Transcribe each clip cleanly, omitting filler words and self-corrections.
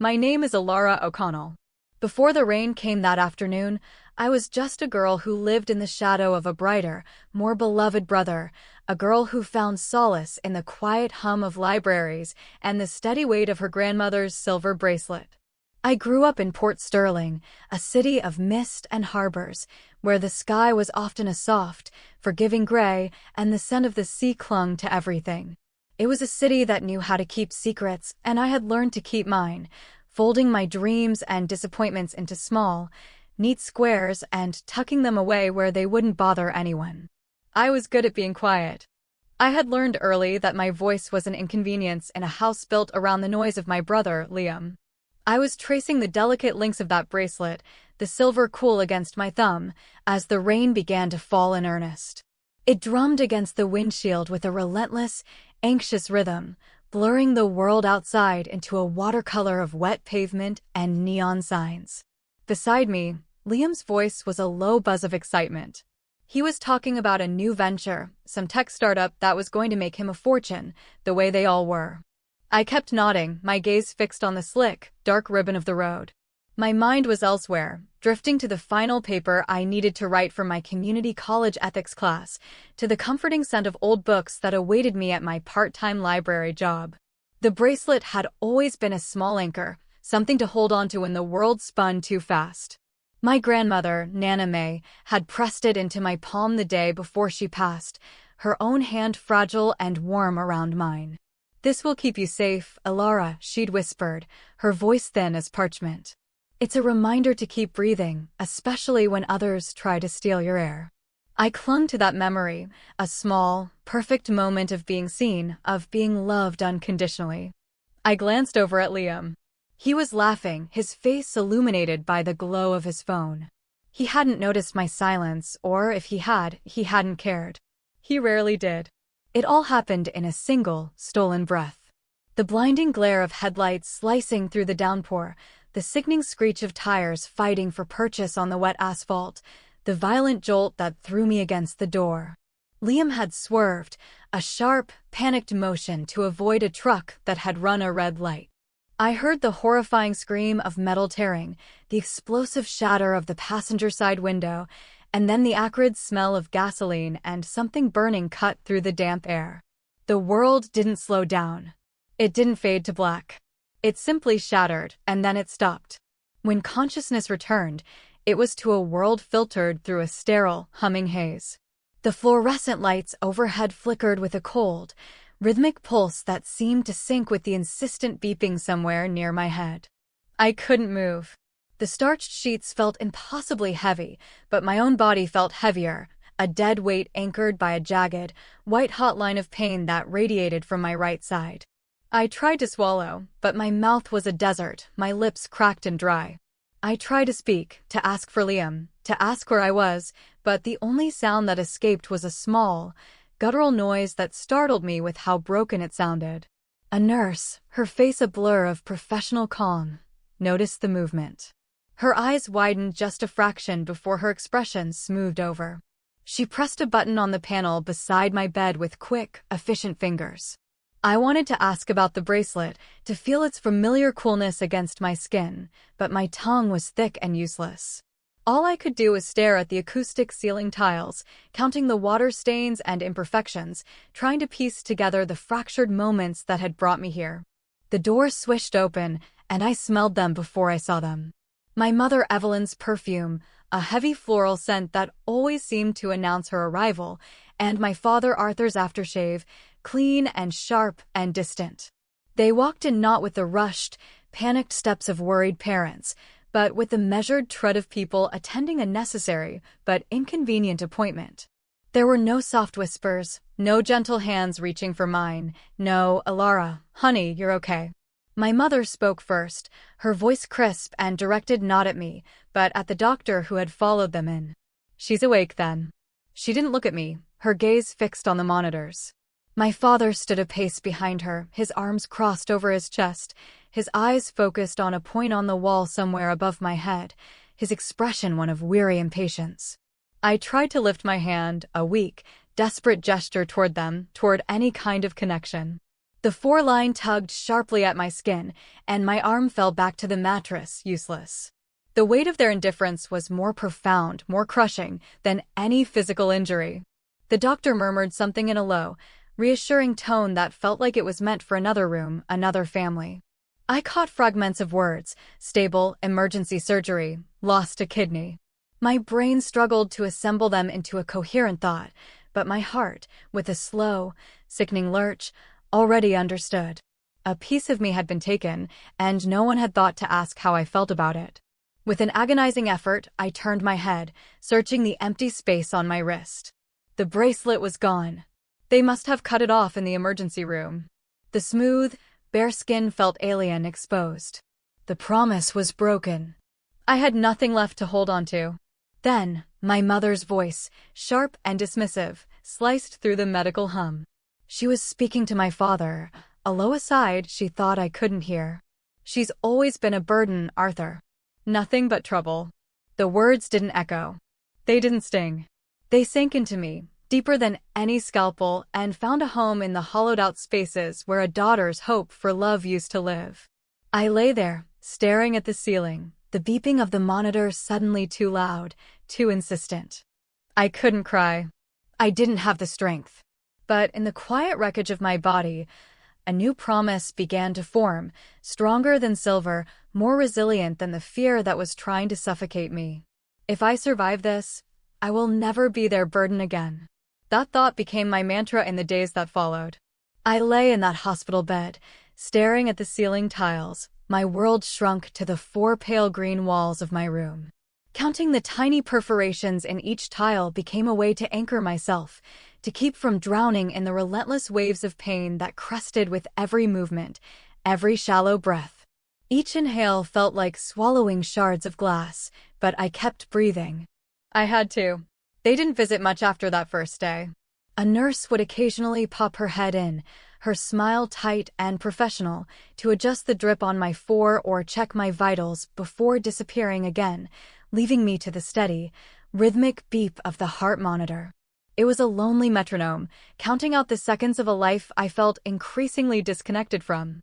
My name is Alara O'Connell. Before the rain came that afternoon, I was just a girl who lived in the shadow of a brighter, more beloved brother, a girl who found solace in the quiet hum of libraries and the steady weight of her grandmother's silver bracelet. I grew up in Port Sterling, a city of mist and harbors, where the sky was often a soft, forgiving gray and the scent of the sea clung to everything. It was a city that knew how to keep secrets, and I had learned to keep mine, folding my dreams and disappointments into small, neat squares and tucking them away where they wouldn't bother anyone. I was good at being quiet. I had learned early that my voice was an inconvenience in a house built around the noise of my brother, Liam. I was tracing the delicate links of that bracelet, the silver cool against my thumb, as the rain began to fall in earnest. It drummed against the windshield with a relentless, anxious rhythm, blurring the world outside into a watercolor of wet pavement and neon signs. Beside me, Liam's voice was a low buzz of excitement. He was talking about a new venture, some tech startup that was going to make him a fortune, the way they all were. I kept nodding, my gaze fixed on the slick, dark ribbon of the road. My mind was elsewhere, drifting to the final paper I needed to write for my community college ethics class, to the comforting scent of old books that awaited me at my part-time library job. The bracelet had always been a small anchor, something to hold on to when the world spun too fast. My grandmother, Nana May, had pressed it into my palm the day before she passed, her own hand fragile and warm around mine. "This will keep you safe, Alara," she'd whispered, her voice thin as parchment. "It's a reminder to keep breathing, especially when others try to steal your air." I clung to that memory, a small, perfect moment of being seen, of being loved unconditionally. I glanced over at Liam. He was laughing, his face illuminated by the glow of his phone. He hadn't noticed my silence, or if he had, he hadn't cared. He rarely did. It all happened in a single, stolen breath. The blinding glare of headlights slicing through the downpour, the sickening screech of tires fighting for purchase on the wet asphalt, the violent jolt that threw me against the door. Liam had swerved, a sharp, panicked motion to avoid a truck that had run a red light. I heard the horrifying scream of metal tearing, the explosive shatter of the passenger side window, and then the acrid smell of gasoline and something burning cut through the damp air. The world didn't slow down. It didn't fade to black. It simply shattered, and then it stopped. When consciousness returned, it was to a world filtered through a sterile, humming haze. The fluorescent lights overhead flickered with a cold, rhythmic pulse that seemed to sync with the insistent beeping somewhere near my head. I couldn't move. The starched sheets felt impossibly heavy, but my own body felt heavier, a dead weight anchored by a jagged, white-hot line of pain that radiated from my right side. I tried to swallow, but my mouth was a desert, my lips cracked and dry. I tried to speak, to ask for Liam, to ask where I was, but the only sound that escaped was a small, guttural noise that startled me with how broken it sounded. A nurse, her face a blur of professional calm, noticed the movement. Her eyes widened just a fraction before her expression smoothed over. She pressed a button on the panel beside my bed with quick, efficient fingers. I wanted to ask about the bracelet, to feel its familiar coolness against my skin, but my tongue was thick and useless. All I could do was stare at the acoustic ceiling tiles, counting the water stains and imperfections, trying to piece together the fractured moments that had brought me here. The door swished open, and I smelled them before I saw them. My mother Evelyn's perfume, a heavy floral scent that always seemed to announce her arrival, and my father Arthur's aftershave, clean and sharp and distant. They walked in not with the rushed, panicked steps of worried parents, but with the measured tread of people attending a necessary but inconvenient appointment. There were no soft whispers, no gentle hands reaching for mine, no, "Alara, honey, you're okay." My mother spoke first, her voice crisp and directed not at me, but at the doctor who had followed them in. "She's awake then." She didn't look at me, her gaze fixed on the monitors. My father stood a pace behind her, his arms crossed over his chest, his eyes focused on a point on the wall somewhere above my head, his expression one of weary impatience. I tried to lift my hand, a weak, desperate gesture toward them, toward any kind of connection. The 4-line tugged sharply at my skin, and my arm fell back to the mattress, useless. The weight of their indifference was more profound, more crushing, than any physical injury. The doctor murmured something in a low, reassuring tone that felt like it was meant for another room, another family. I caught fragments of words: stable, emergency surgery, lost a kidney. My brain struggled to assemble them into a coherent thought, but my heart, with a slow, sickening lurch, already understood. A piece of me had been taken, and no one had thought to ask how I felt about it. With an agonizing effort, I turned my head, searching the empty space on my wrist. The bracelet was gone. They must have cut it off in the emergency room. The smooth, bare skin felt alien, exposed. The promise was broken. I had nothing left to hold on to. Then, my mother's voice, sharp and dismissive, sliced through the medical hum. She was speaking to my father, a low aside she thought I couldn't hear. "She's always been a burden, Arthur. Nothing but trouble." The words didn't echo. They didn't sting. They sank into me, deeper than any scalpel, and found a home in the hollowed-out spaces where a daughter's hope for love used to live. I lay there, staring at the ceiling, the beeping of the monitor suddenly too loud, too insistent. I couldn't cry. I didn't have the strength. But in the quiet wreckage of my body, a new promise began to form, stronger than silver, more resilient than the fear that was trying to suffocate me. If I survive this, I will never be their burden again. That thought became my mantra in the days that followed. I lay in that hospital bed, staring at the ceiling tiles, my world shrunk to the 4 pale green walls of my room. Counting the tiny perforations in each tile became a way to anchor myself, to keep from drowning in the relentless waves of pain that crested with every movement, every shallow breath. Each inhale felt like swallowing shards of glass, but I kept breathing. I had to. They didn't visit much after that first day. A nurse would occasionally pop her head in, her smile tight and professional, to adjust the drip on my 4 or check my vitals before disappearing again, leaving me to the steady, rhythmic beep of the heart monitor. It was a lonely metronome, counting out the seconds of a life I felt increasingly disconnected from.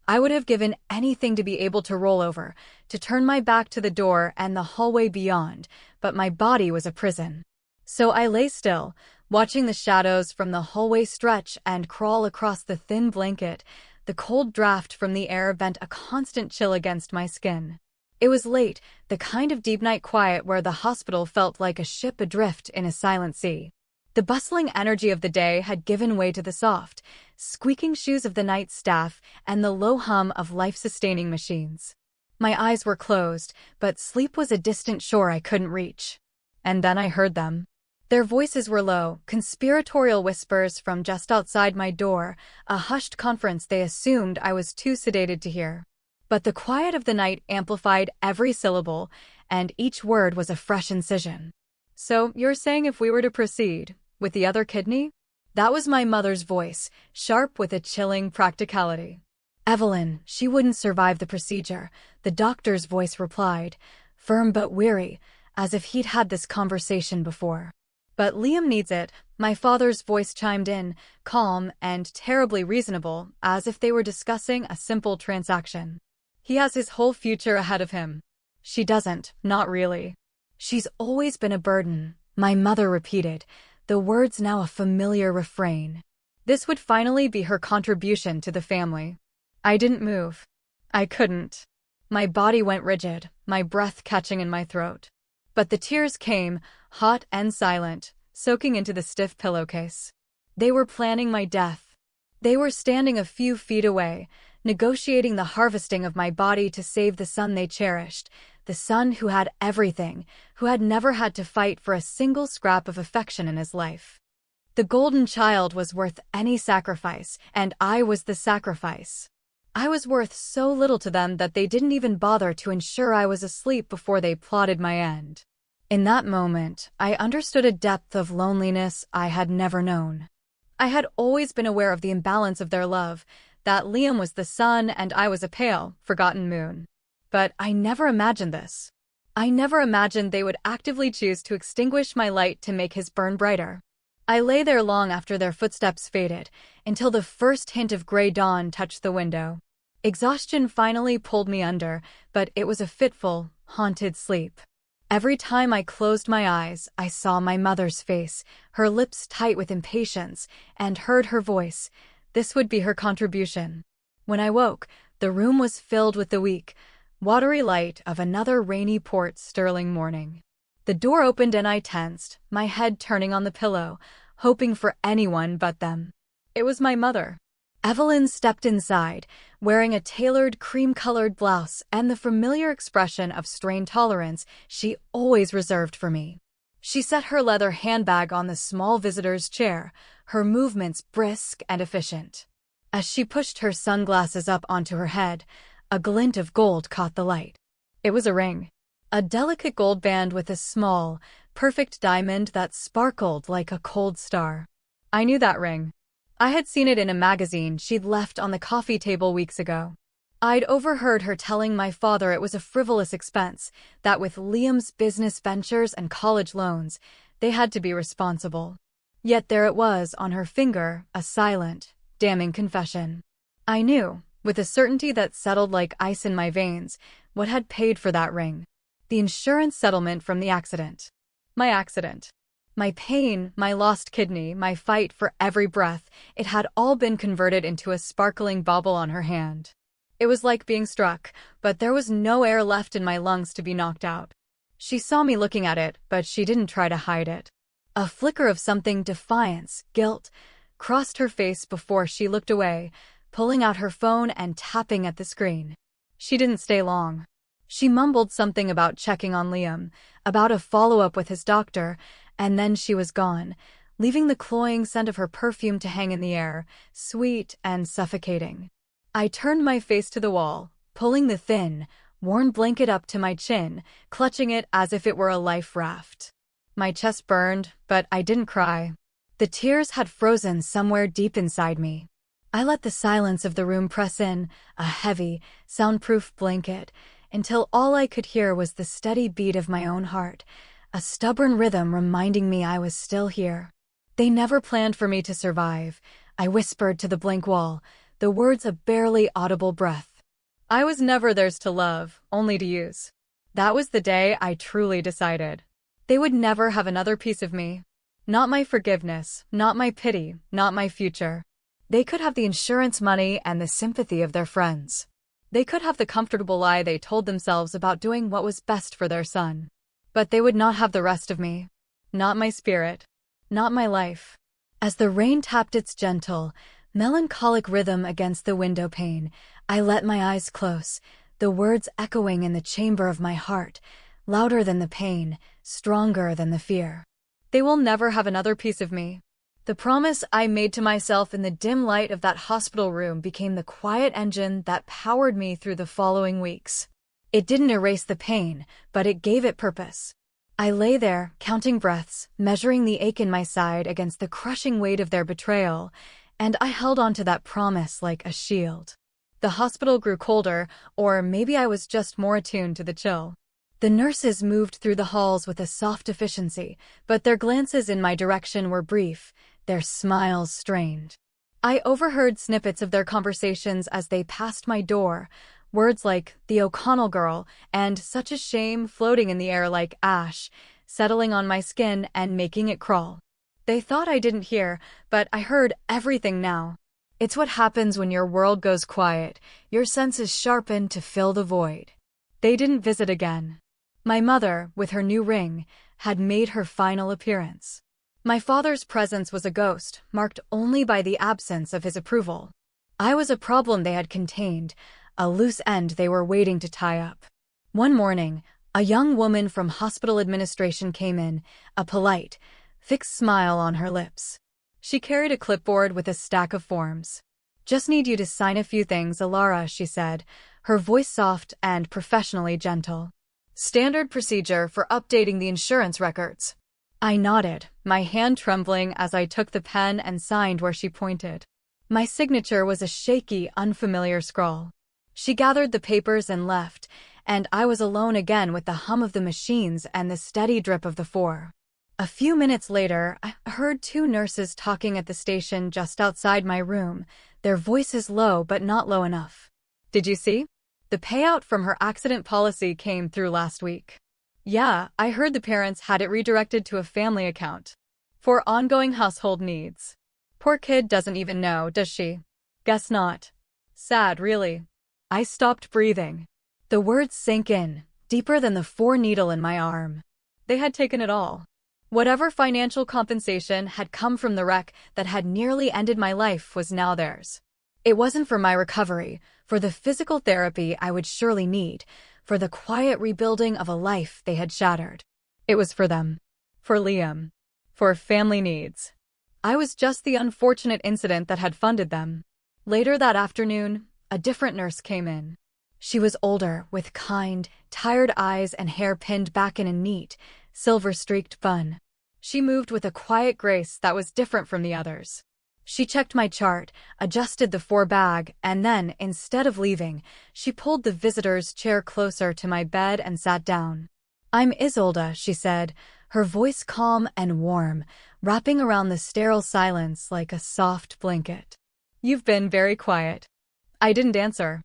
I would have given anything to be able to roll over, to turn my back to the door and the hallway beyond, but my body was a prison. So I lay still, watching the shadows from the hallway stretch and crawl across the thin blanket. The cold draft from the air bent a constant chill against my skin. It was late, the kind of deep night quiet where the hospital felt like a ship adrift in a silent sea. The bustling energy of the day had given way to the soft, squeaking shoes of the night staff and the low hum of life-sustaining machines. My eyes were closed, but sleep was a distant shore I couldn't reach. And then I heard them. Their voices were low, conspiratorial whispers from just outside my door, a hushed conference they assumed I was too sedated to hear. But the quiet of the night amplified every syllable, and each word was a fresh incision. "So, you're saying if we were to proceed with the other kidney?" That was my mother's voice, sharp with a chilling practicality. "Evelyn, she wouldn't survive the procedure," the doctor's voice replied, firm but weary, as if he'd had this conversation before. "But Liam needs it," my father's voice chimed in, calm and terribly reasonable, as if they were discussing a simple transaction. "He has his whole future ahead of him." "She doesn't, not really." "She's always been a burden," my mother repeated, the words now a familiar refrain. This would finally be her contribution to the family. I didn't move. I couldn't. My body went rigid, my breath catching in my throat. But the tears came, hot and silent, soaking into the stiff pillowcase. They were planning my death. They were standing a few feet away, negotiating the harvesting of my body to save the son they cherished, the son who had everything, who had never had to fight for a single scrap of affection in his life. The golden child was worth any sacrifice, and I was the sacrifice. I was worth so little to them that they didn't even bother to ensure I was asleep before they plotted my end. In that moment, I understood a depth of loneliness I had never known. I had always been aware of the imbalance of their love, that Liam was the sun and I was a pale, forgotten moon. But I never imagined this. I never imagined they would actively choose to extinguish my light to make his burn brighter. I lay there long after their footsteps faded, until the first hint of gray dawn touched the window. Exhaustion finally pulled me under, but it was a fitful, haunted sleep. Every time I closed my eyes, I saw my mother's face, her lips tight with impatience, and heard her voice. This would be her contribution. When I woke, the room was filled with the weak, watery light of another rainy Port Sterling morning. The door opened and I tensed, my head turning on the pillow, hoping for anyone but them. It was my mother. Evelyn stepped inside, wearing a tailored cream-colored blouse and the familiar expression of strained tolerance she always reserved for me. She set her leather handbag on the small visitor's chair, her movements brisk and efficient. As she pushed her sunglasses up onto her head, a glint of gold caught the light. It was a ring. A delicate gold band with a small, perfect diamond that sparkled like a cold star. I knew that ring. I had seen it in a magazine she'd left on the coffee table weeks ago. I'd overheard her telling my father it was a frivolous expense, that with Liam's business ventures and college loans, they had to be responsible. Yet there it was on her finger, a silent, damning confession. I knew, with a certainty that settled like ice in my veins, what had paid for that ring. The insurance settlement from the accident. My accident. My pain, my lost kidney, my fight for every breath, it had all been converted into a sparkling bauble on her hand. It was like being struck, but there was no air left in my lungs to be knocked out. She saw me looking at it, but she didn't try to hide it. A flicker of something defiance, guilt, crossed her face before she looked away, pulling out her phone and tapping at the screen. She didn't stay long. She mumbled something about checking on Liam, about a follow-up with his doctor, and then she was gone, leaving the cloying scent of her perfume to hang in the air, sweet and suffocating. I turned my face to the wall, pulling the thin, worn blanket up to my chin, clutching it as if it were a life raft. My chest burned, but I didn't cry. The tears had frozen somewhere deep inside me. I let the silence of the room press in, a heavy, soundproof blanket, until all I could hear was the steady beat of my own heart, a stubborn rhythm reminding me I was still here. They never planned for me to survive, I whispered to the blank wall, the words a barely audible breath. I was never theirs to love, only to use. That was the day I truly decided. They would never have another piece of me. Not my forgiveness, not my pity, not my future. They could have the insurance money and the sympathy of their friends. They could have the comfortable lie they told themselves about doing what was best for their son. But they would not have the rest of me. Not my spirit. Not my life. As the rain tapped its gentle, melancholic rhythm against the window pane, I let my eyes close, the words echoing in the chamber of my heart, louder than the pain, stronger than the fear. They will never have another piece of me. The promise I made to myself in the dim light of that hospital room became the quiet engine that powered me through the following weeks. It didn't erase the pain, but it gave it purpose. I lay there, counting breaths, measuring the ache in my side against the crushing weight of their betrayal, and I held on to that promise like a shield. The hospital grew colder, or maybe I was just more attuned to the chill. The nurses moved through the halls with a soft efficiency, but their glances in my direction were brief, their smiles strained. I overheard snippets of their conversations as they passed my door, words like "the O'Connell girl" and "such a shame" floating in the air like ash, settling on my skin and making it crawl. They thought I didn't hear, but I heard everything now. It's what happens when your world goes quiet, your senses sharpen to fill the void. They didn't visit again. My mother, with her new ring, had made her final appearance. My father's presence was a ghost, marked only by the absence of his approval. I was a problem they had contained, a loose end they were waiting to tie up. One morning, a young woman from hospital administration came in, a polite, fixed smile on her lips. She carried a clipboard with a stack of forms. "Just need you to sign a few things, Alara," she said, her voice soft and professionally gentle. "Standard procedure for updating the insurance records." I nodded, my hand trembling as I took the pen and signed where she pointed. My signature was a shaky, unfamiliar scrawl. She gathered the papers and left, and I was alone again with the hum of the machines and the steady drip of the four. A few minutes later, I heard two nurses talking at the station just outside my room, their voices low but not low enough. Did you see? The payout from her accident policy came through last week. Yeah, I heard the parents had it redirected to a family account for ongoing household needs. Poor kid doesn't even know, does she? Guess not. Sad, really. I stopped breathing. The words sank in, deeper than the needle in my arm. They had taken it all. Whatever financial compensation had come from the wreck that had nearly ended my life was now theirs. It wasn't for my recovery, for the physical therapy I would surely need, for the quiet rebuilding of a life they had shattered. It was for them. For Liam. For family needs. I was just the unfortunate incident that had funded them. Later that afternoon, a different nurse came in. She was older, with kind, tired eyes and hair pinned back in a neat, silver-streaked bun. She moved with a quiet grace that was different from the others. She checked my chart, adjusted the bag, and then, instead of leaving, she pulled the visitor's chair closer to my bed and sat down. "I'm Isolde," she said, her voice calm and warm, wrapping around the sterile silence like a soft blanket. "You've been very quiet." I didn't answer.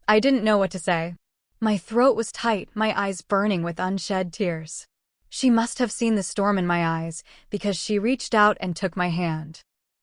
I didn't know what to say. My throat was tight, my eyes burning with unshed tears. She must have seen the storm in my eyes, because she reached out and took my hand.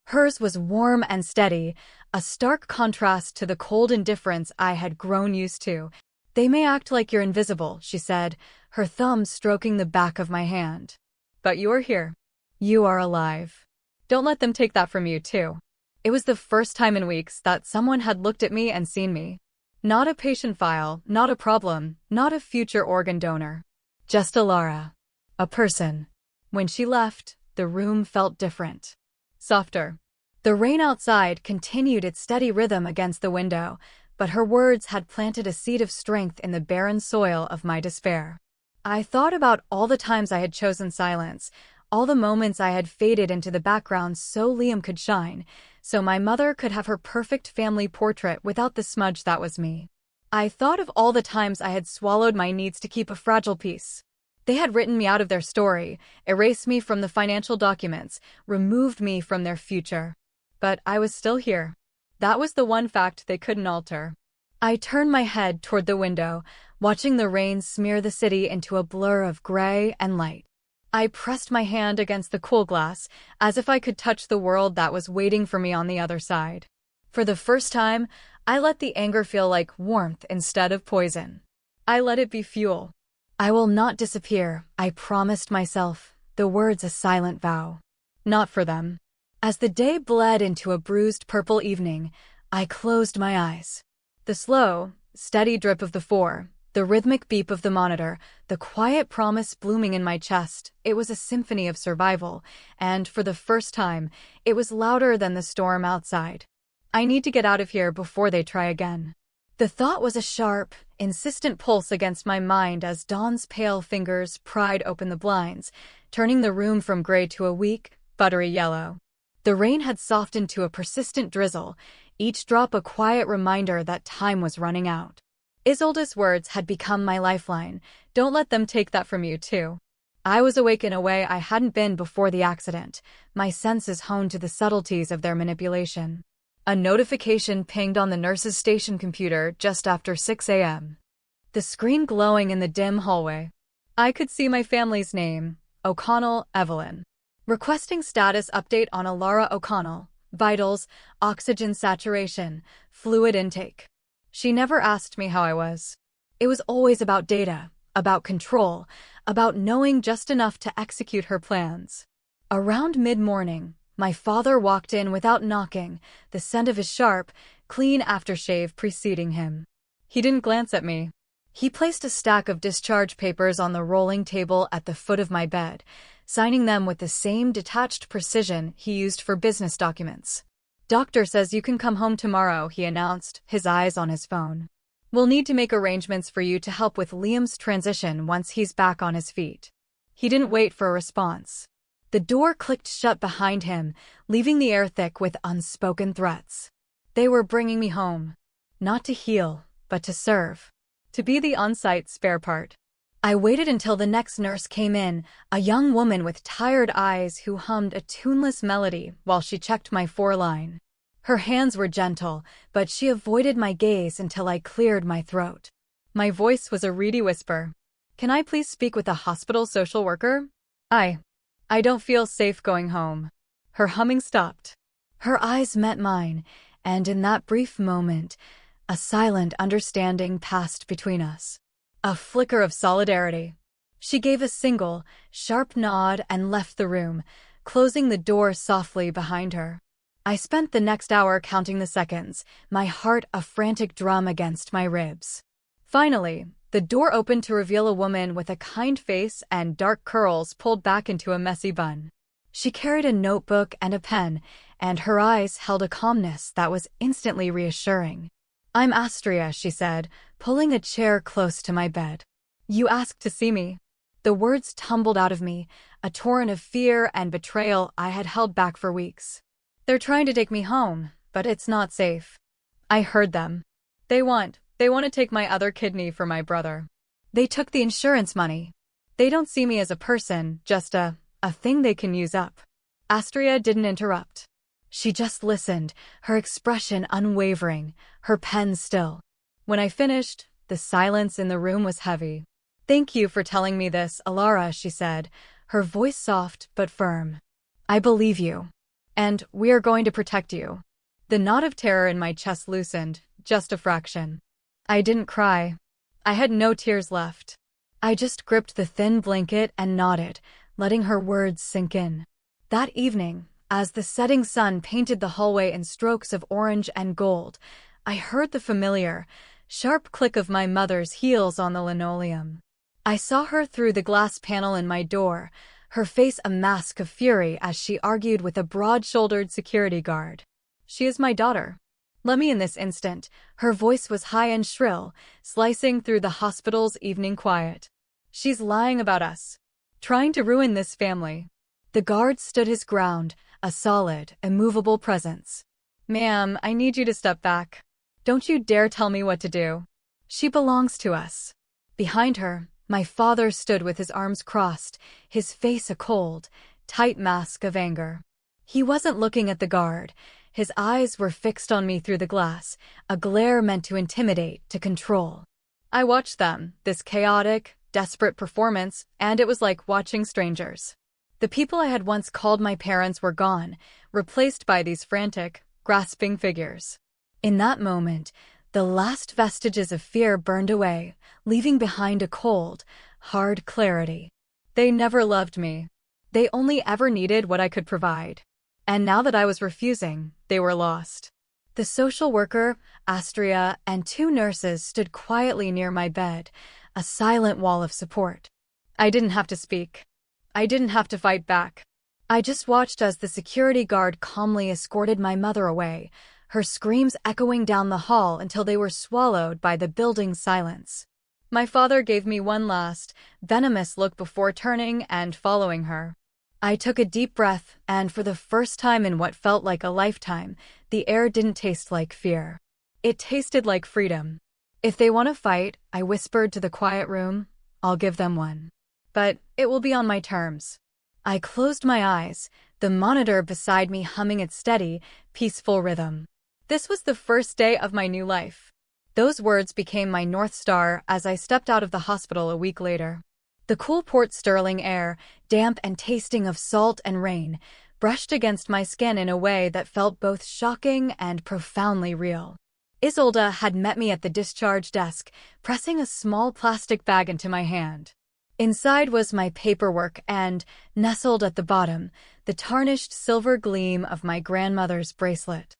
Hers was warm and steady, a stark contrast to the cold indifference I had grown used to. "They may act like you're invisible," she said, her thumb stroking the back of my hand. "But you're here. You are alive. Don't let them take that from you, too." It was the first time in weeks that someone had looked at me and seen me. Not a patient file, not a problem, not a future organ donor. Just a Lara. A person. When she left, the room felt different. Softer. The rain outside continued its steady rhythm against the window, but her words had planted a seed of strength in the barren soil of my despair. I thought about all the times I had chosen silence, all the moments I had faded into the background so Liam could shine, so my mother could have her perfect family portrait without the smudge that was me. I thought of all the times I had swallowed my needs to keep a fragile peace. They had written me out of their story, erased me from the financial documents, removed me from their future. But I was still here. That was the one fact they couldn't alter. I turned my head toward the window, watching the rain smear the city into a blur of gray and light. I pressed my hand against the cool glass, as if I could touch the world that was waiting for me on the other side. For the first time, I let the anger feel like warmth instead of poison. I let it be fuel. "I will not disappear," I promised myself, the words a silent vow. Not for them. As the day bled into a bruised purple evening, I closed my eyes. The slow, steady drip of the rhythmic beep of the monitor, the quiet promise blooming in my chest, it was a symphony of survival, and for the first time, it was louder than the storm outside. I need to get out of here before they try again. The thought was a sharp, insistent pulse against my mind as dawn's pale fingers pried open the blinds, turning the room from gray to a weak, buttery yellow. The rain had softened to a persistent drizzle, each drop a quiet reminder that time was running out. Isolde's words had become my lifeline. Don't let them take that from you, too. I was awake in a way I hadn't been before the accident, my senses honed to the subtleties of their manipulation. A notification pinged on the nurse's station computer just after 6 a.m. The screen glowing in the dim hallway. I could see my family's name, O'Connell Evelyn. Requesting status update on Alara O'Connell, vitals, oxygen saturation, fluid intake. She never asked me how I was. It was always about data, about control, about knowing just enough to execute her plans. Around mid-morning, my father walked in without knocking, the scent of his sharp, clean aftershave preceding him. He didn't glance at me. He placed a stack of discharge papers on the rolling table at the foot of my bed, signing them with the same detached precision he used for business documents. "Doctor says you can come home tomorrow," he announced, his eyes on his phone. "We'll need to make arrangements for you to help with Liam's transition once he's back on his feet." He didn't wait for a response. The door clicked shut behind him, leaving the air thick with unspoken threats. They were bringing me home. Not to heal, but to serve. To be the on-site spare part. I waited until the next nurse came in, a young woman with tired eyes who hummed a tuneless melody while she checked my foreline. Her hands were gentle, but she avoided my gaze until I cleared my throat. My voice was a reedy whisper. "Can I please speak with a hospital social worker? I don't feel safe going home." Her humming stopped. Her eyes met mine, and in that brief moment, a silent understanding passed between us. A flicker of solidarity. She gave a single, sharp nod and left the room, closing the door softly behind her. I spent the next hour counting the seconds, my heart a frantic drum against my ribs. Finally, the door opened to reveal a woman with a kind face and dark curls pulled back into a messy bun. She carried a notebook and a pen, and her eyes held a calmness that was instantly reassuring. "I'm Astria," she said, pulling a chair close to my bed. "You asked to see me." The words tumbled out of me, a torrent of fear and betrayal I had held back for weeks. "They're trying to take me home, but it's not safe." I heard them. They want to take my other kidney for my brother. They took the insurance money. They don't see me as a person, just a thing they can use up." Astria didn't interrupt. She just listened, her expression unwavering, her pen still. When I finished, the silence in the room was heavy. "Thank you for telling me this, Alara," she said, her voice soft but firm. "I believe you. And we are going to protect you." The knot of terror in my chest loosened, just a fraction. I didn't cry. I had no tears left. I just gripped the thin blanket and nodded, letting her words sink in. That evening, as the setting sun painted the hallway in strokes of orange and gold, I heard the familiar, sharp click of my mother's heels on the linoleum. I saw her through the glass panel in my door, her face a mask of fury as she argued with a broad-shouldered security guard. "She is my daughter. Let me in this instant." Her voice was high and shrill, slicing through the hospital's evening quiet. "She's lying about us. Trying to ruin this family." The guard stood his ground, a solid, immovable presence. "Ma'am, I need you to step back. Don't you dare tell me what to do. She belongs to us." Behind her, my father stood with his arms crossed, his face a cold, tight mask of anger. He wasn't looking at the guard. His eyes were fixed on me through the glass, a glare meant to intimidate, to control. I watched them, this chaotic, desperate performance, and it was like watching strangers. The people I had once called my parents were gone, replaced by these frantic, grasping figures. In that moment, the last vestiges of fear burned away, leaving behind a cold, hard clarity. They never loved me. They only ever needed what I could provide. And now that I was refusing, they were lost. The social worker, Astria, and 2 nurses stood quietly near my bed, a silent wall of support. I didn't have to speak. I didn't have to fight back. I just watched as the security guard calmly escorted my mother away, her screams echoing down the hall until they were swallowed by the building's silence. My father gave me one last, venomous look before turning and following her. I took a deep breath, and for the first time in what felt like a lifetime, the air didn't taste like fear. It tasted like freedom. "If they want to fight," I whispered to the quiet room, "I'll give them one. But it will be on my terms." I closed my eyes, the monitor beside me humming its steady, peaceful rhythm. This was the first day of my new life. Those words became my North Star as I stepped out of the hospital a week later. The cool Port Sterling air, damp and tasting of salt and rain, brushed against my skin in a way that felt both shocking and profoundly real. Isolde had met me at the discharge desk, pressing a small plastic bag into my hand. Inside was my paperwork and, nestled at the bottom, the tarnished silver gleam of my grandmother's bracelet.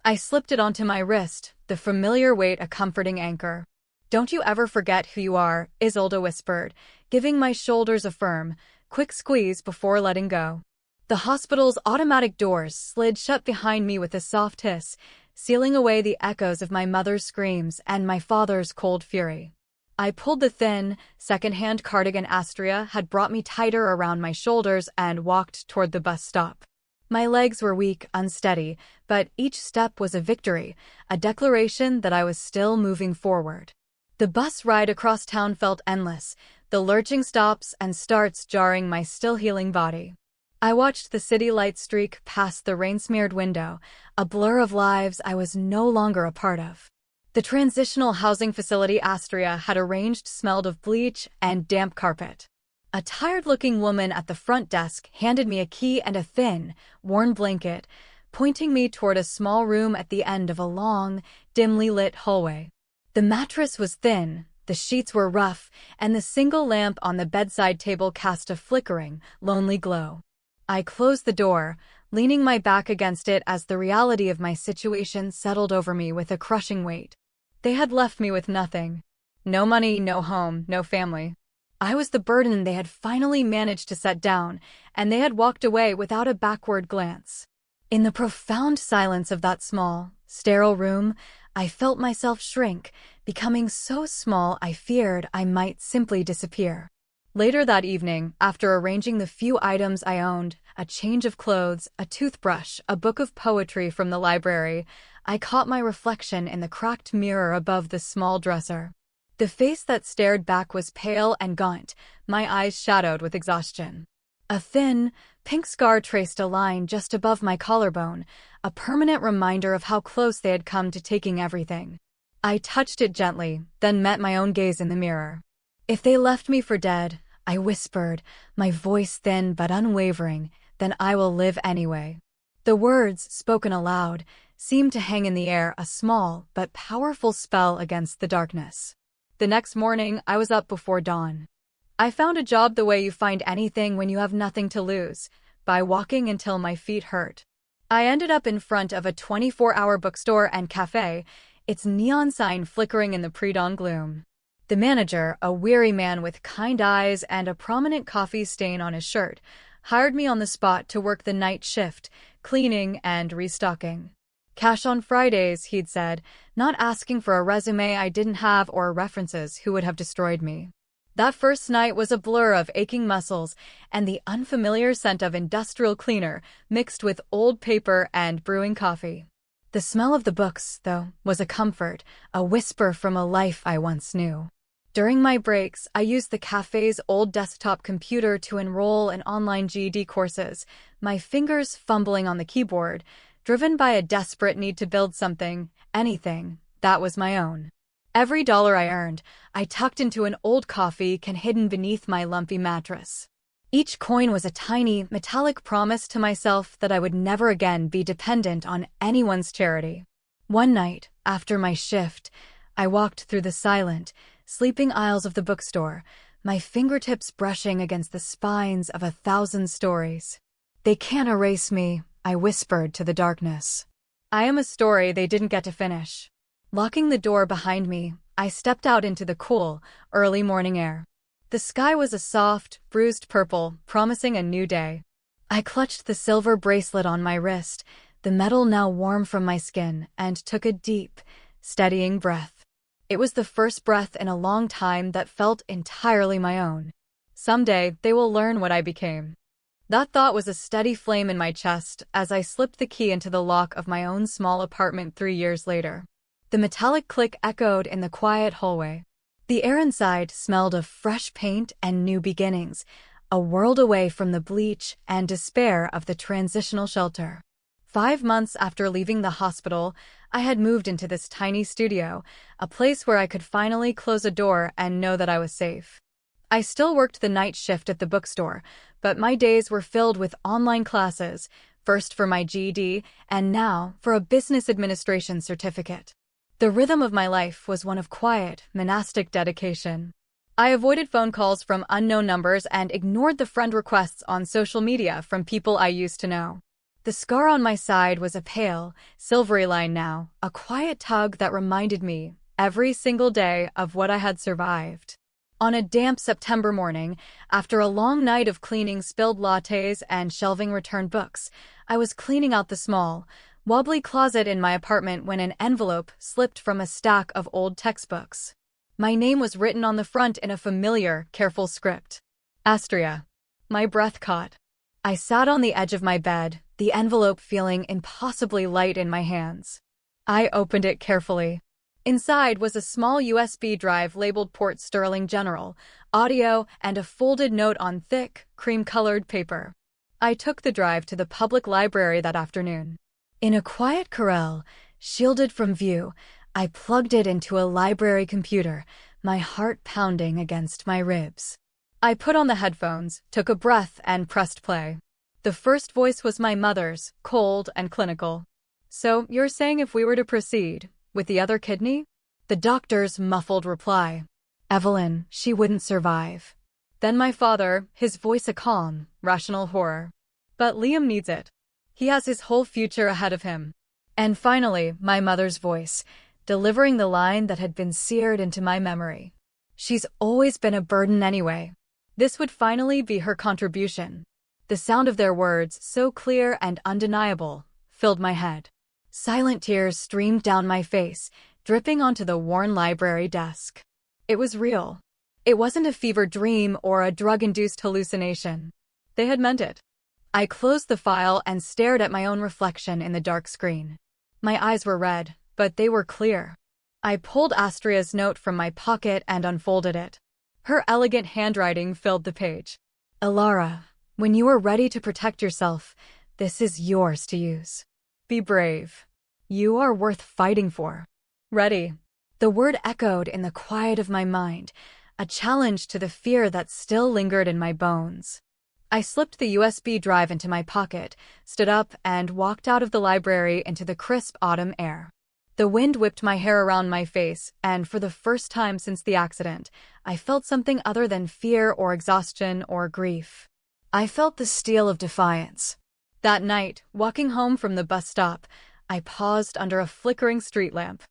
I slipped it onto my wrist, the familiar weight a comforting anchor. "Don't you ever forget who you are," Isolde whispered, giving my shoulders a firm, quick squeeze before letting go. The hospital's automatic doors slid shut behind me with a soft hiss, sealing away the echoes of my mother's screams and my father's cold fury. I pulled the thin, second-hand cardigan Astria had brought me tighter around my shoulders and walked toward the bus stop. My legs were weak, unsteady, but each step was a victory, a declaration that I was still moving forward. The bus ride across town felt endless, The lurching stops and starts jarring my still-healing body. I watched the city light streak past the rain-smeared window, a blur of lives I was no longer a part of. The transitional housing facility Astria had arranged smelled of bleach and damp carpet. A tired-looking woman at the front desk handed me a key and a thin, worn blanket, pointing me toward a small room at the end of a long, dimly lit hallway. The mattress was thin, the sheets were rough, and the single lamp on the bedside table cast a flickering, lonely glow. I closed the door, leaning my back against it as the reality of my situation settled over me with a crushing weight. They had left me with nothing. No money, no home, no family. I was the burden they had finally managed to set down, and they had walked away without a backward glance. In the profound silence of that small, sterile room, I felt myself shrink, becoming so small I feared I might simply disappear. Later that evening, after arranging the few items I owned, a change of clothes, a toothbrush, a book of poetry from the library, I caught my reflection in the cracked mirror above the small dresser. The face that stared back was pale and gaunt, my eyes shadowed with exhaustion. A thin, pink scar traced a line just above my collarbone, a permanent reminder of how close they had come to taking everything. I touched it gently, then met my own gaze in the mirror. If they left me for dead, I whispered, my voice thin but unwavering, then I will live anyway. The words, spoken aloud, seemed to hang in the air, a small but powerful spell against the darkness. The next morning, I was up before dawn. I found a job the way you find anything when you have nothing to lose, by walking until my feet hurt. I ended up in front of a 24-hour bookstore and cafe, its neon sign flickering in the pre-dawn gloom. The manager, a weary man with kind eyes and a prominent coffee stain on his shirt, hired me on the spot to work the night shift, cleaning and restocking. Cash on Fridays, he'd said, not asking for a resume I didn't have or references who would have destroyed me. That first night was a blur of aching muscles and the unfamiliar scent of industrial cleaner mixed with old paper and brewing coffee. The smell of the books, though, was a comfort, a whisper from a life I once knew. During my breaks, I used the cafe's old desktop computer to enroll in online GED courses, my fingers fumbling on the keyboard, driven by a desperate need to build something, anything, that was my own. Every dollar I earned, I tucked into an old coffee can hidden beneath my lumpy mattress. Each coin was a tiny, metallic promise to myself that I would never again be dependent on anyone's charity. One night, after my shift, I walked through the silent, sleeping aisles of the bookstore, my fingertips brushing against the spines of 1,000 stories. They can't erase me, I whispered to the darkness. I am a story they didn't get to finish. Locking the door behind me, I stepped out into the cool, early morning air. The sky was a soft, bruised purple, promising a new day. I clutched the silver bracelet on my wrist, the metal now warm from my skin, and took a deep, steadying breath. It was the first breath in a long time that felt entirely my own. Someday, they will learn what I became. That thought was a steady flame in my chest as I slipped the key into the lock of my own small apartment 3 years later. The metallic click echoed in the quiet hallway. The air inside smelled of fresh paint and new beginnings, a world away from the bleach and despair of the transitional shelter. 5 months after leaving the hospital, I had moved into this tiny studio, a place where I could finally close a door and know that I was safe. I still worked the night shift at the bookstore, but my days were filled with online classes, first for my GED and now for a business administration certificate. The rhythm of my life was one of quiet, monastic dedication. I avoided phone calls from unknown numbers and ignored the friend requests on social media from people I used to know. The scar on my side was a pale, silvery line now, a quiet tug that reminded me, every single day, of what I had survived. On a damp September morning, after a long night of cleaning spilled lattes and shelving returned books, I was cleaning out the small, wobbly closet in my apartment when an envelope slipped from a stack of old textbooks. My name was written on the front in a familiar, careful script. Astria. My breath caught. I sat on the edge of my bed, the envelope feeling impossibly light in my hands. I opened it carefully. Inside was a small USB drive labeled Port Sterling General, audio, and a folded note on thick, cream-colored paper. I took the drive to the public library that afternoon. In a quiet corral, shielded from view, I plugged it into a library computer, my heart pounding against my ribs. I put on the headphones, took a breath, and pressed play. The first voice was my mother's, cold and clinical. "So, you're saying if we were to proceed with the other kidney?" The doctor's muffled reply. "Evelyn, she wouldn't survive." Then my father, his voice a calm, rational horror. "But Liam needs it. He has his whole future ahead of him." And finally, my mother's voice, delivering the line that had been seared into my memory. "She's always been a burden anyway." This would finally be her contribution. The sound of their words, so clear and undeniable, filled my head. Silent tears streamed down my face, dripping onto the worn library desk. It was real. It wasn't a fever dream or a drug-induced hallucination. They had meant it. I closed the file and stared at my own reflection in the dark screen. My eyes were red, but they were clear. I pulled Astria's note from my pocket and unfolded it. Her elegant handwriting filled the page. "Elara, when you are ready to protect yourself, this is yours to use. Be brave. You are worth fighting for. Ready." The word echoed in the quiet of my mind, a challenge to the fear that still lingered in my bones. I slipped the USB drive into my pocket, stood up, and walked out of the library into the crisp autumn air. The wind whipped my hair around my face, and for the first time since the accident, I felt something other than fear or exhaustion or grief. I felt the steel of defiance. That night, walking home from the bus stop, I paused under a flickering street lamp.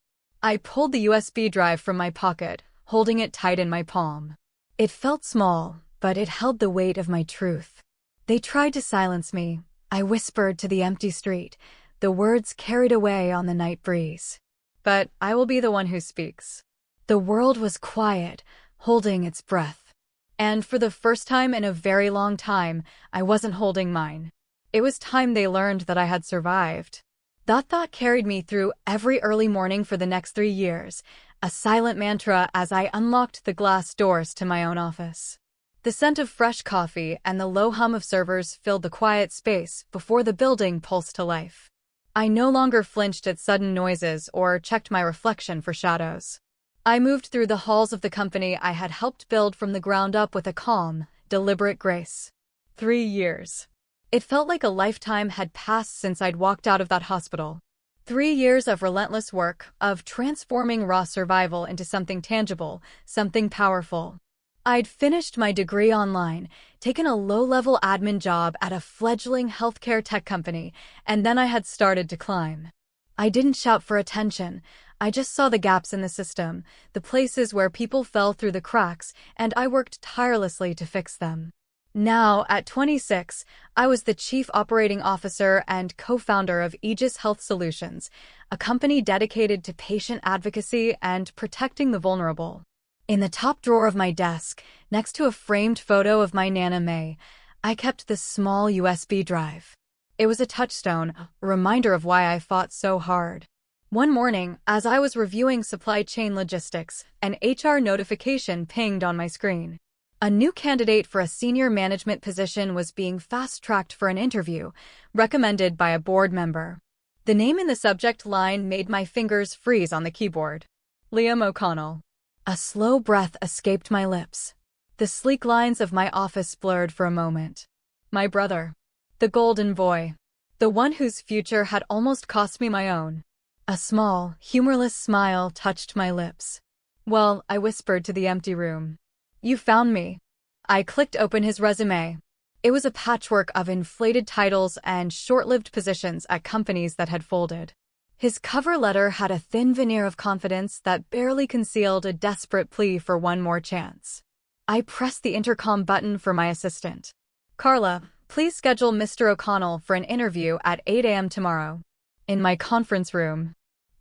I pulled the USB drive from my pocket, holding it tight in my palm. It felt small, but it held the weight of my truth. They tried to silence me. I whispered to the empty street, the words carried away on the night breeze. But I will be the one who speaks. The world was quiet, holding its breath. And for the first time in a very long time, I wasn't holding mine. It was time they learned that I had survived. That thought carried me through every early morning for the next 3 years, a silent mantra as I unlocked the glass doors to my own office. The scent of fresh coffee and the low hum of servers filled the quiet space before the building pulsed to life. I no longer flinched at sudden noises or checked my reflection for shadows. I moved through the halls of the company I had helped build from the ground up with a calm, deliberate grace. 3 years. It felt like a lifetime had passed since I'd walked out of that hospital. 3 years of relentless work, of transforming raw survival into something tangible, something powerful. I'd finished my degree online, taken a low-level admin job at a fledgling healthcare tech company, and then I had started to climb. I didn't shout for attention. I just saw the gaps in the system, the places where people fell through the cracks, and I worked tirelessly to fix them. Now, at 26, I was the chief operating officer and co-founder of Aegis Health Solutions, a company dedicated to patient advocacy and protecting the vulnerable. In the top drawer of my desk, next to a framed photo of my Nana May, I kept the small USB drive. It was a touchstone, a reminder of why I fought so hard. One morning, as I was reviewing supply chain logistics, an HR notification pinged on my screen. A new candidate for a senior management position was being fast-tracked for an interview, recommended by a board member. The name in the subject line made my fingers freeze on the keyboard. Liam O'Connell. A slow breath escaped my lips. The sleek lines of my office blurred for a moment. My brother. The golden boy. The one whose future had almost cost me my own. A small, humorless smile touched my lips. "Well," I whispered to the empty room. "You found me." I clicked open his resume. It was a patchwork of inflated titles and short-lived positions at companies that had folded. His cover letter had a thin veneer of confidence that barely concealed a desperate plea for one more chance. I pressed the intercom button for my assistant. "Carla, please schedule Mr. O'Connell for an interview at 8 a.m. tomorrow. In my conference room.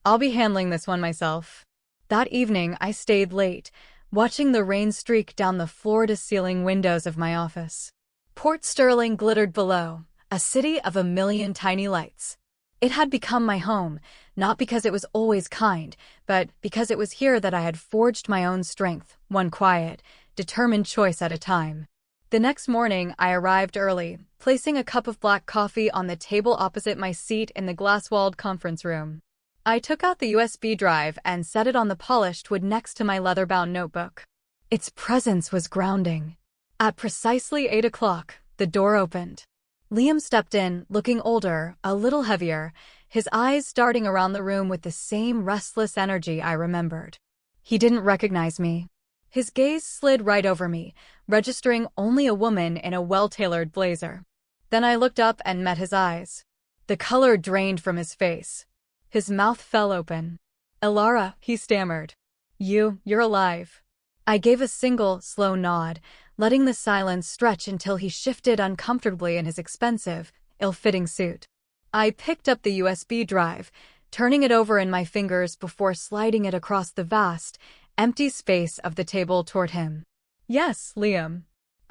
I'll be handling this one myself." That evening, I stayed late, watching the rain streak down the floor-to-ceiling windows of my office. Port Sterling glittered below, a city of a million tiny lights. It had become my home, not because it was always kind, but because it was here that I had forged my own strength, one quiet, determined choice at a time. The next morning, I arrived early, placing a cup of black coffee on the table opposite my seat in the glass-walled conference room. I took out the USB drive and set it on the polished wood next to my leather-bound notebook. Its presence was grounding. At precisely 8 o'clock, the door opened. Liam stepped in, looking older, a little heavier, his eyes darting around the room with the same restless energy I remembered. He didn't recognize me. His gaze slid right over me, registering only a woman in a well-tailored blazer. Then I looked up and met his eyes. The color drained from his face. His mouth fell open. "Elara," he stammered. You're alive." I gave a single, slow nod, letting the silence stretch until he shifted uncomfortably in his expensive, ill-fitting suit. I picked up the USB drive, turning it over in my fingers before sliding it across the vast, empty space of the table toward him. "Yes, Liam.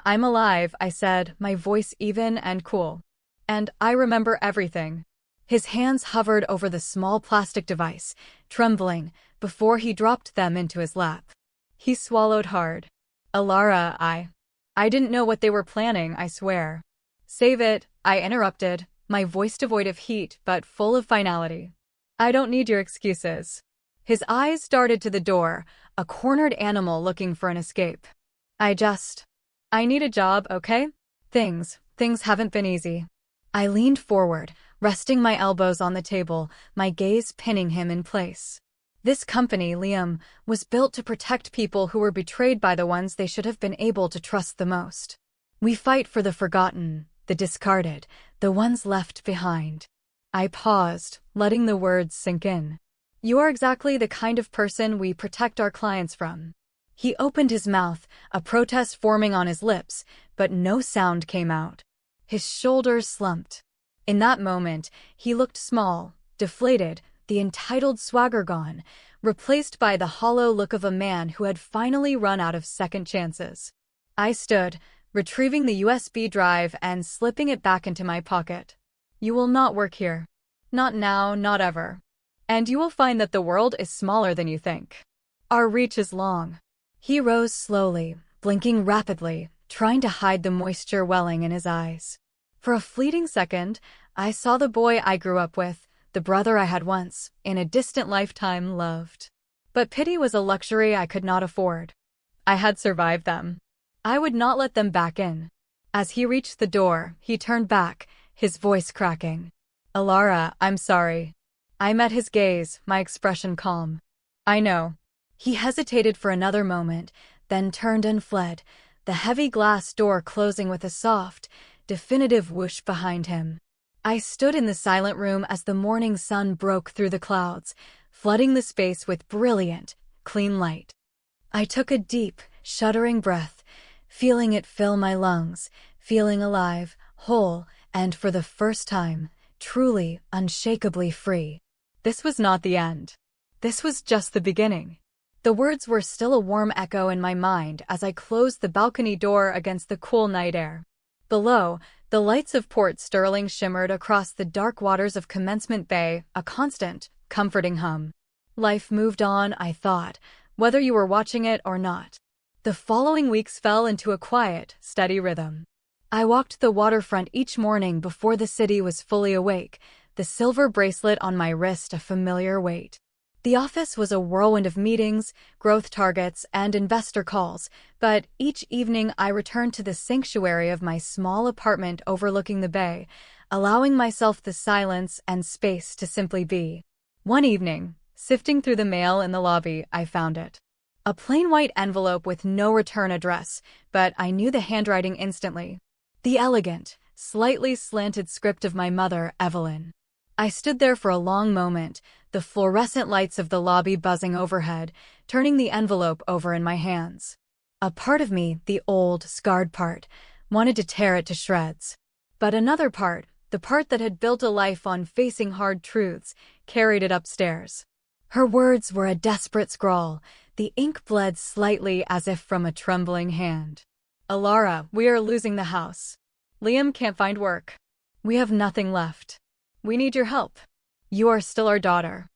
I'm alive," I said, my voice even and cool. "And I remember everything." His hands hovered over the small plastic device, trembling, before he dropped them into his lap. He swallowed hard. "Elara, I didn't know what they were planning, I swear." "Save it," I interrupted, my voice devoid of heat but full of finality. "I don't need your excuses." His eyes darted to the door, a cornered animal looking for an escape. I need a job, okay? Things haven't been easy." I leaned forward, resting my elbows on the table, my gaze pinning him in place. This company, Liam, was built to protect people who were betrayed by the ones they should have been able to trust the most. We fight for the forgotten, the discarded, the ones left behind. I paused, letting the words sink in. "You are exactly the kind of person we protect our clients from." He opened his mouth, a protest forming on his lips, but no sound came out. His shoulders slumped. In that moment, he looked small, deflated, the entitled swagger gone, replaced by the hollow look of a man who had finally run out of second chances. I stood, retrieving the USB drive and slipping it back into my pocket. "You will not work here. Not now, not ever. And you will find that the world is smaller than you think. Our reach is long." He rose slowly, blinking rapidly, trying to hide the moisture welling in his eyes. For a fleeting second, I saw the boy I grew up with, the brother I had once, in a distant lifetime, loved. But pity was a luxury I could not afford. I had survived them. I would not let them back in. As he reached the door, he turned back, his voice cracking. "Elara, I'm sorry." I met his gaze, my expression calm. "I know." He hesitated for another moment, then turned and fled, the heavy glass door closing with a soft, definitive whoosh behind him. I stood in the silent room as the morning sun broke through the clouds, flooding the space with brilliant, clean light. I took a deep, shuddering breath, feeling it fill my lungs, feeling alive, whole, and for the first time, truly, unshakably free. This was not the end. This was just the beginning. The words were still a warm echo in my mind as I closed the balcony door against the cool night air. Below, the lights of Port Sterling shimmered across the dark waters of Commencement Bay, a constant, comforting hum. Life moved on, I thought, whether you were watching it or not. The following weeks fell into a quiet, steady rhythm. I walked the waterfront each morning before the city was fully awake, the silver bracelet on my wrist a familiar weight. The office was a whirlwind of meetings, growth targets, and investor calls, but each evening I returned to the sanctuary of my small apartment overlooking the bay, allowing myself the silence and space to simply be. One evening, sifting through the mail in the lobby, I found it. A plain white envelope with no return address, but I knew the handwriting instantly. The elegant, slightly slanted script of my mother, Evelyn. I stood there for a long moment, the fluorescent lights of the lobby buzzing overhead, turning the envelope over in my hands. A part of me, the old, scarred part, wanted to tear it to shreds. But another part, the part that had built a life on facing hard truths, carried it upstairs. Her words were a desperate scrawl, the ink bled slightly as if from a trembling hand. "Elara, we are losing the house. Liam can't find work. We have nothing left. We need your help." You are still our daughter."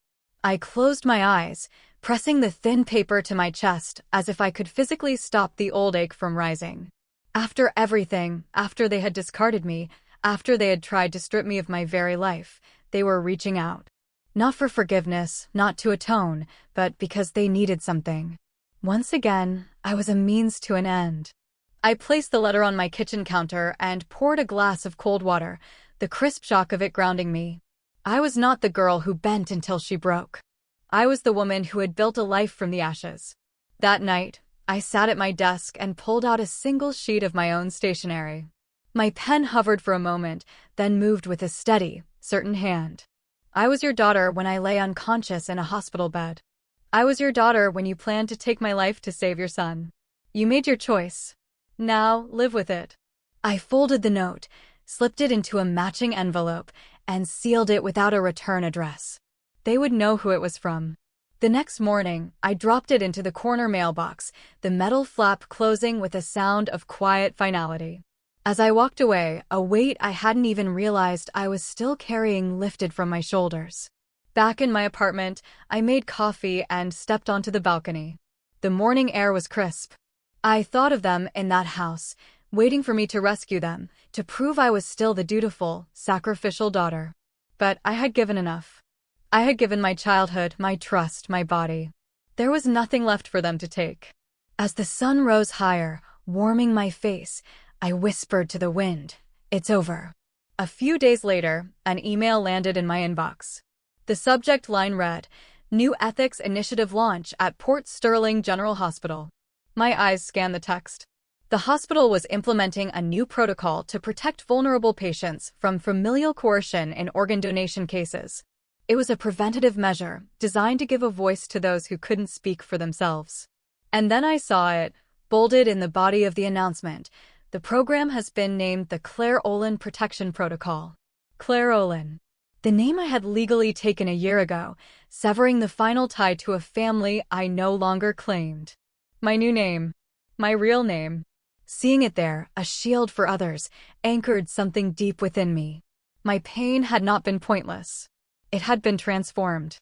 I closed my eyes, pressing the thin paper to my chest as if I could physically stop the old ache from rising. After everything, after they had discarded me, after they had tried to strip me of my very life, they were reaching out. Not for forgiveness, not to atone, but because they needed something. Once again, I was a means to an end. I placed the letter on my kitchen counter and poured a glass of cold water, the crisp shock of it grounding me. I was not the girl who bent until she broke. I was the woman who had built a life from the ashes. That night, I sat at my desk and pulled out a single sheet of my own stationery. My pen hovered for a moment, then moved with a steady, certain hand. I was your daughter when I lay unconscious in a hospital bed. I was your daughter when you planned to take my life to save your son. You made your choice. Now, live with it. I folded the note, slipped it into a matching envelope, and sealed it without a return address. They would know who it was from. The next morning, I dropped it into the corner mailbox, the metal flap closing with a sound of quiet finality. As I walked away, a weight I hadn't even realized I was still carrying lifted from my shoulders. Back in my apartment, I made coffee and stepped onto the balcony. The morning air was crisp. I thought of them in that house, waiting for me to rescue them, to prove I was still the dutiful, sacrificial daughter. But I had given enough. I had given my childhood, my trust, my body. There was nothing left for them to take. As the sun rose higher, warming my face, I whispered to the wind, "It's over." A few days later, an email landed in my inbox. The subject line read, "New Ethics Initiative Launch at Port Sterling General Hospital." My eyes scanned the text. The hospital was implementing a new protocol to protect vulnerable patients from familial coercion in organ donation cases. It was a preventative measure designed to give a voice to those who couldn't speak for themselves. And then I saw it, bolded in the body of the announcement. The program has been named the Claire Olin Protection Protocol. Claire Olin. The name I had legally taken a year ago, severing the final tie to a family I no longer claimed. My new name. My real name. Seeing it there, a shield for others, anchored something deep within me. My pain had not been pointless. It had been transformed.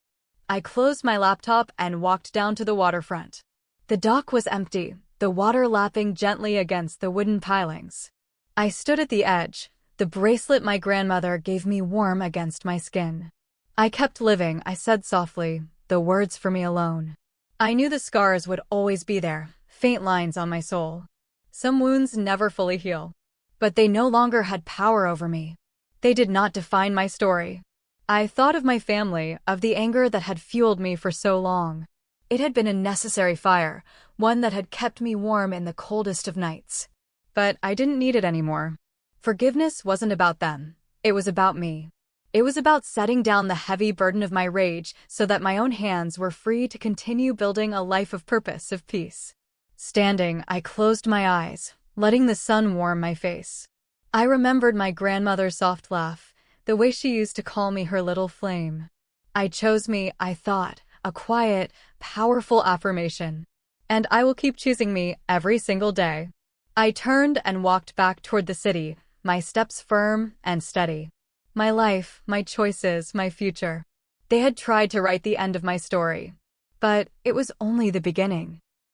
I closed my laptop and walked down to the waterfront. The dock was empty, the water lapping gently against the wooden pilings. I stood at the edge, the bracelet my grandmother gave me warm against my skin. I kept living, I said softly, the words for me alone. I knew the scars would always be there, faint lines on my soul. Some wounds never fully heal. But they no longer had power over me. They did not define my story. I thought of my family, of the anger that had fueled me for so long. It had been a necessary fire, one that had kept me warm in the coldest of nights. But I didn't need it anymore. Forgiveness wasn't about them. It was about me. It was about setting down the heavy burden of my rage so that my own hands were free to continue building a life of purpose, of peace. Standing, I closed my eyes, letting the sun warm my face. I remembered my grandmother's soft laugh, the way she used to call me her little flame. I chose me, I thought, a quiet, powerful affirmation. And I will keep choosing me every single day. I turned and walked back toward the city, my steps firm and steady. My life, my choices, my future. They had tried to write the end of my story. But it was only the beginning.